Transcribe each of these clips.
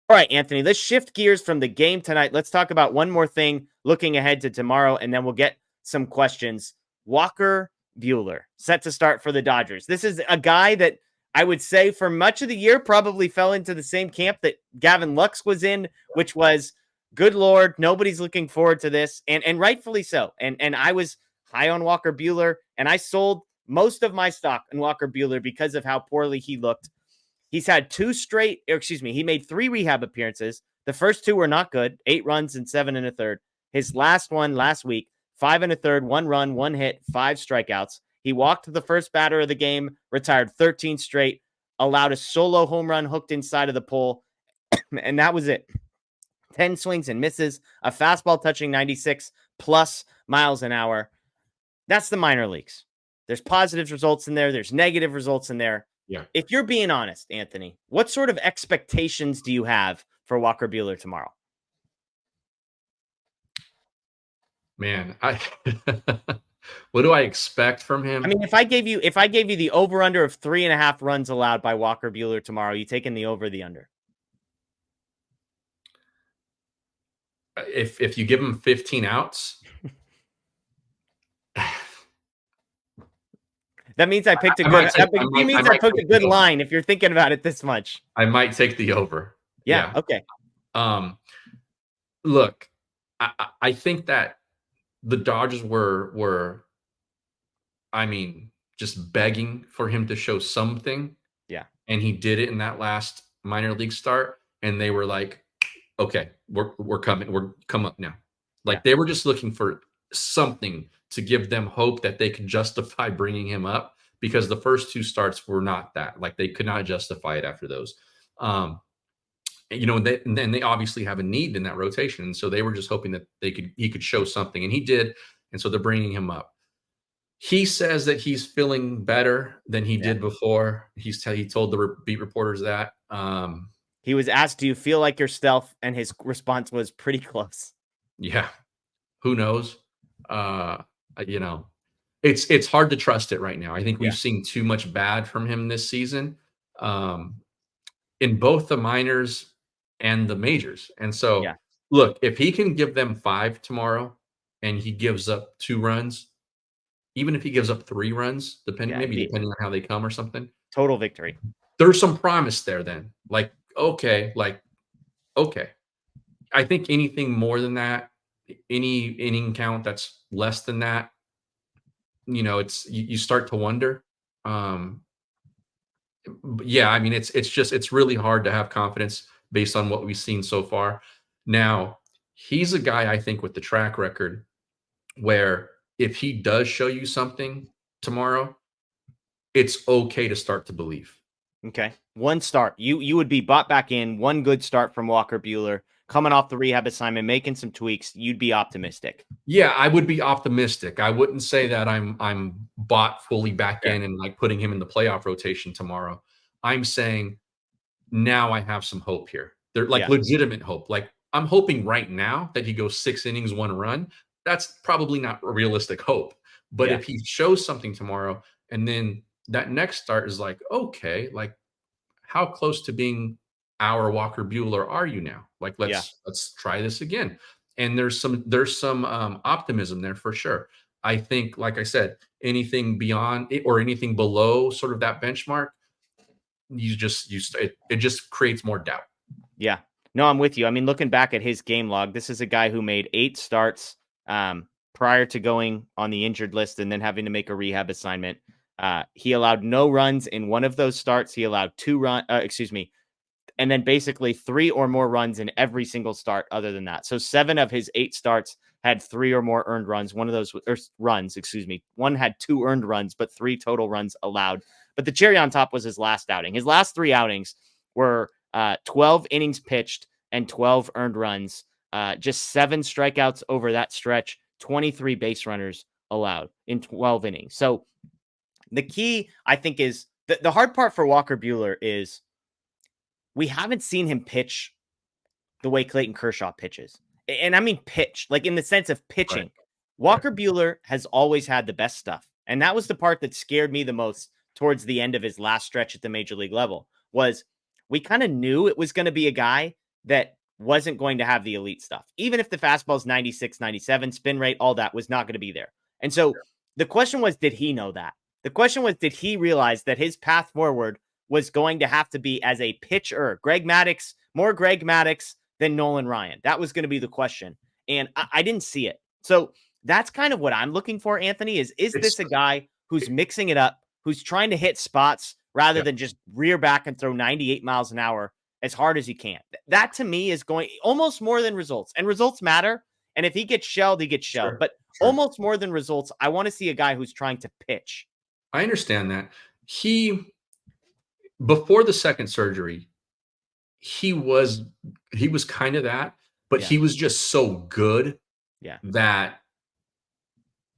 All right, Anthony, let's shift gears from the game tonight. Let's talk about one more thing looking ahead to tomorrow, and then we'll get some questions. Walker Buehler, set to start for the Dodgers. This is a guy that I would say for much of the year probably fell into the same camp that Gavin Lux was in, which was, good Lord, nobody's looking forward to this, and rightfully so. And I was high on Walker Buehler, and I sold most of my stock in Walker Buehler because of how poorly he looked. He's had he made 3 rehab appearances. The first 2 were not good, 8 runs and 7 1/3. His last one last week, 5 1/3, 1 run, 1 hit, 5 strikeouts. He walked the first batter of the game, retired 13 straight, allowed a solo home run hooked inside of the pole, and that was it. 10 swings and misses, a fastball touching 96 plus miles an hour. That's the minor leagues. There's positive results in there. There's negative results in there. Yeah. If you're being honest, Anthony, what sort of expectations do you have for Walker Buehler tomorrow? Man, what do I expect from him? I mean, if I gave you the over under of 3.5 runs allowed by Walker Buehler tomorrow, you taking the over, the under? If you give him 15 outs, that means I picked a good. It means I picked a good line. If you're thinking about it this much, I might take the over. Yeah. Okay. Look, I think that the Dodgers were, I mean, just begging for him to show something. Yeah. And he did it in that last minor league start, and they were like, "Okay, we're coming. We're come up now." Like they were just looking for something to give them hope that they could justify bringing him up, because the first 2 starts were not that. Like they could not justify it after those. And then they obviously have a need in that rotation, and so they were just hoping that he could show something, and he did, and so they're bringing him up. He says that he's feeling better than he did before. He told the beat reporters that. He was asked, "Do you feel like yourself?" And his response was pretty close. Yeah, who knows? It's hard to trust it right now. I think we've seen too much bad from him this season, in both the minors and the majors. And so, look, if he can give them 5 tomorrow, and he gives up 2 runs, even if he gives up 3 runs, depending on how they come or something, total victory. There's some promise there. Then, okay. I think anything more than that, any inning count that's less than that, it's you start to wonder. Yeah, I mean, it's really hard to have confidence based on what we've seen so far. Now, he's a guy, I think, with the track record where if he does show you something tomorrow, it's okay to start to believe. Okay. One start. You would be bought back in. One good start from Walker Buehler coming off the rehab assignment, making some tweaks. You'd be optimistic. Yeah, I would be optimistic. I wouldn't say that I'm bought fully back in and like putting him in the playoff rotation tomorrow. I'm saying now I have some hope here. They're like legitimate hope. Like I'm hoping right now that he goes 6 innings, 1 run. That's probably not a realistic hope. But if he shows something tomorrow, and then that next start is like, okay, like how close to being our Walker Buehler are you now? Like let's try this again. And there's some optimism there for sure. I think, like I said, anything beyond it or anything below sort of that benchmark, it just creates more doubt. Yeah. No, I'm with you. I mean, looking back at his game log, this is a guy who made 8 starts prior to going on the injured list and then having to make a rehab assignment. He allowed no runs in one of those starts. He allowed 2 runs, and then basically 3 or more runs in every single start other than that. So 7 of his 8 starts had 3 or more earned runs. One of those one had 2 earned runs, but 3 total runs allowed. But the cherry on top was his last outing. His last 3 outings were 12 innings pitched and 12 earned runs, just 7 strikeouts over that stretch, 23 base runners allowed in 12 innings. So the key, I think, is the hard part for Walker Buehler is we haven't seen him pitch the way Clayton Kershaw pitches. And I mean pitch, like in the sense of pitching. Right. Walker Buehler has always had the best stuff. And that was the part that scared me the most towards the end of his last stretch at the major league level, was we kind of knew it was going to be a guy that wasn't going to have the elite stuff. Even if the fastball's 96, 97, spin rate, all that was not going to be there. And so the question was, did he know that? The question was, did he realize that his path forward was going to have to be as a pitcher? More Greg Maddux than Nolan Ryan. That was going to be the question. And I didn't see it. So that's kind of what I'm looking for, Anthony, is this a guy who's mixing it up, who's trying to hit spots rather than just rear back and throw 98 miles an hour as hard as he can? That to me is going almost more than results. And results matter. And if he gets shelled, he gets shelled. But almost more than results, I want to see a guy who's trying to pitch. I understand that. Before the second surgery, he was kind of that, but he was just so good that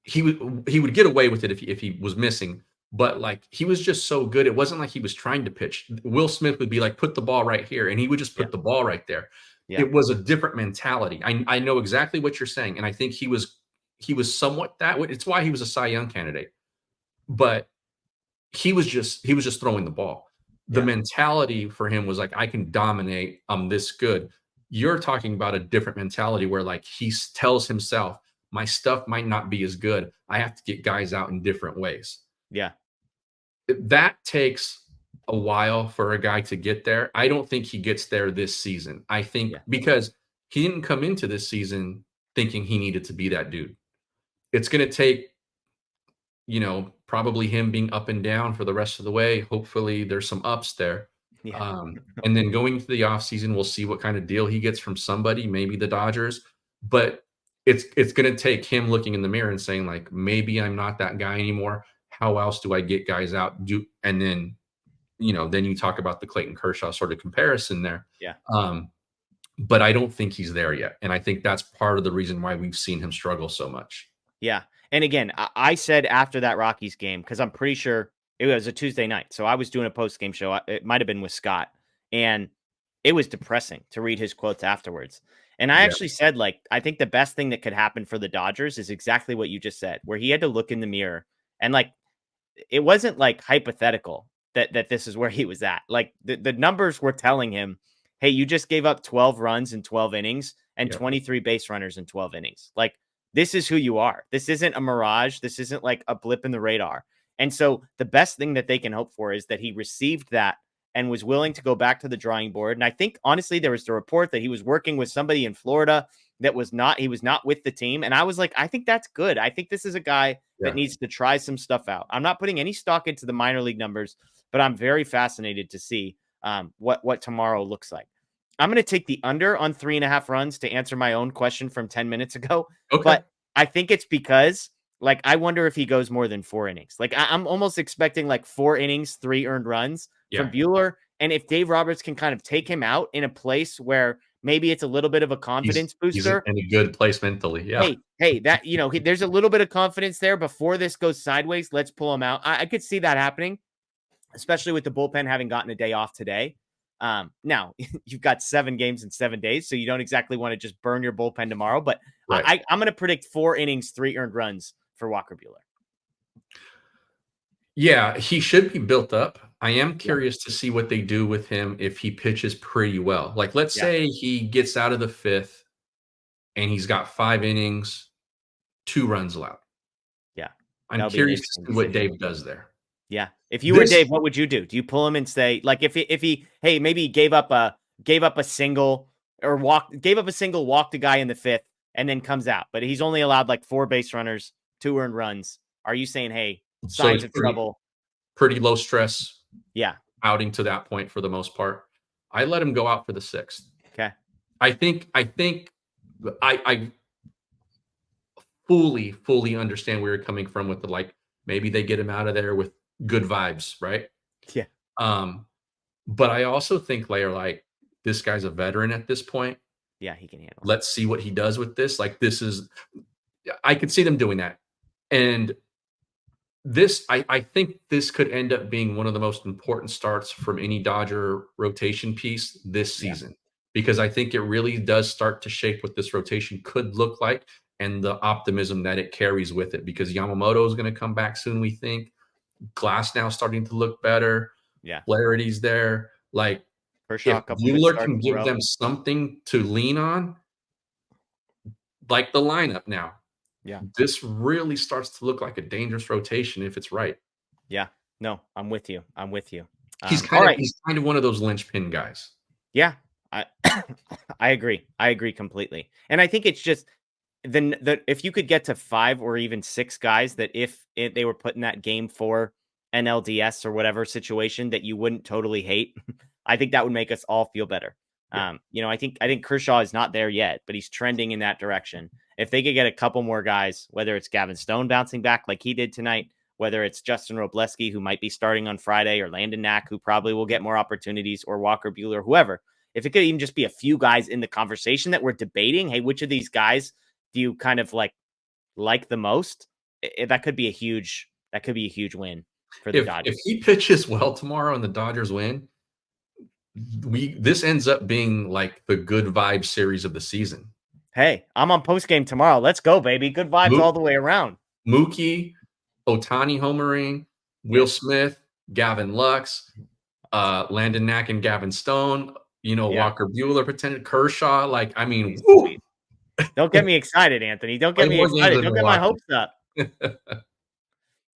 he would get away with it if he was missing. But like, he was just so good. It wasn't like he was trying to pitch. Will Smith would be like, put the ball right here, and he would just put the ball right there. It was a different mentality. I know exactly what you're saying, and I think he was somewhat that way. It's why he was a Cy Young candidate. But he was just throwing the ball. The mentality for him was like, I can dominate. I'm this good. You're talking about a different mentality where like he tells himself, my stuff might not be as good. I have to get guys out in different ways. Yeah. That takes a while for a guy to get there. I don't think he gets there this season. I think because he didn't come into this season thinking he needed to be that dude. It's going to take, probably him being up and down for the rest of the way. Hopefully there's some ups there. And then going into the offseason, we'll see what kind of deal he gets from somebody, maybe the Dodgers. But it's going to take him looking in the mirror and saying, like, maybe I'm not that guy anymore. How else do I get guys out? And then, then you talk about the Clayton Kershaw sort of comparison there. But I don't think he's there yet. And I think that's part of the reason why we've seen him struggle so much. Yeah. And again, I said after that Rockies game, because I'm pretty sure it was a Tuesday night. So I was doing a post-game show. It might have been with Scott. And it was depressing to read his quotes afterwards. And I actually said, like, I think the best thing that could happen for the Dodgers is exactly what you just said, where he had to look in the mirror. And, like, it wasn't, like, hypothetical that this is where he was at. Like, the numbers were telling him, hey, you just gave up 12 runs in 12 innings and 23 base runners in 12 innings. Like, this is who you are. This isn't a mirage. This isn't like a blip in the radar. And so the best thing that they can hope for is that he received that and was willing to go back to the drawing board. And I think, honestly, there was the report that he was working with somebody in Florida he was not with the team. And I was like, I think that's good. I think this is a guy that needs to try some stuff out. I'm not putting any stock into the minor league numbers, but I'm very fascinated to see what tomorrow looks like. I'm going to take the under on 3.5 runs to answer my own question from 10 minutes ago. Okay. But I think it's because, like, I wonder if he goes more than 4 innings. Like, I'm almost expecting like 4 innings, 3 earned runs from Buehler. And if Dave Roberts can kind of take him out in a place where maybe it's a little bit of a confidence booster. He's in a good place mentally. Yeah. Hey, that, there's a little bit of confidence there before this goes sideways. Let's pull him out. I could see that happening, especially with the bullpen having gotten a day off today. Now you've got 7 games in 7 days, so you don't exactly want to just burn your bullpen tomorrow, but I'm going to predict 4 innings, 3 earned runs for Walker Buehler. Yeah, he should be built up. I am curious to see what they do with him if he pitches pretty well. Like, let's say he gets out of the 5th and he's got 5 innings, 2 runs allowed. Yeah. I'm curious to see what Dave does there. Yeah. If you were Dave, what would you do? Do you pull him and say, like, if he maybe gave up a single or gave up a single, walked a guy in the 5th and then comes out, but he's only allowed like 4 base runners, 2 earned runs. Are you saying, hey, signs of trouble? Pretty low stress. Yeah. Outing to that point for the most part. I let him go out for the 6th. Okay. I think I fully understand where you're coming from with the, like, maybe they get him out of there with good vibes, right? Yeah. But I also think like this guy's a veteran at this point. Yeah, he can handle it. Let's see what he does with this. Like, I could see them doing that. And this, I think this could end up being one of the most important starts from any Dodger rotation piece this season, because I think it really does start to shape what this rotation could look like and the optimism that it carries with it, because Yamamoto is going to come back soon, we think. Glass now starting to look better. Yeah. Flaherty's there. Like, Kershaw, a if couple good Buehler starts can in a give row. them something to lean on, like the lineup now, Yeah. this really starts to look like a dangerous rotation if it's right. Yeah. No, I'm with you. I'm with you. He's All kind of right. he's kind of one of those linchpin guys. Yeah. I I agree. I agree completely. And I think it's just then that if you could get to 5 or even 6 guys that if they were put in that game 4 NLDS or whatever situation that you wouldn't totally hate, I think that would make us all feel better. Yeah. I think Kershaw is not there yet, but he's trending in that direction. If they could get a couple more guys, whether it's Gavin Stone bouncing back like he did tonight, whether it's Justin Robleski, who might be starting on Friday, or Landon Knack, who probably will get more opportunities, or Walker Buehler, whoever, if it could even just be a few guys in the conversation that we're debating, hey, which of these guys do you kind of like the most? That could be a huge win for the If Dodgers. he pitches well tomorrow and the Dodgers win, this ends up being like the good vibe series of the season. Hey, I'm on post game tomorrow. Let's go, baby. Good vibes all the way around. Mookie, Ohtani homering, Will Smith, Gavin Lux, Landon Knack and Gavin Stone, Walker Buehler pretended, Kershaw. Like, I mean, Don't get me excited, Anthony. Don't get me excited. Don't get my hopes up.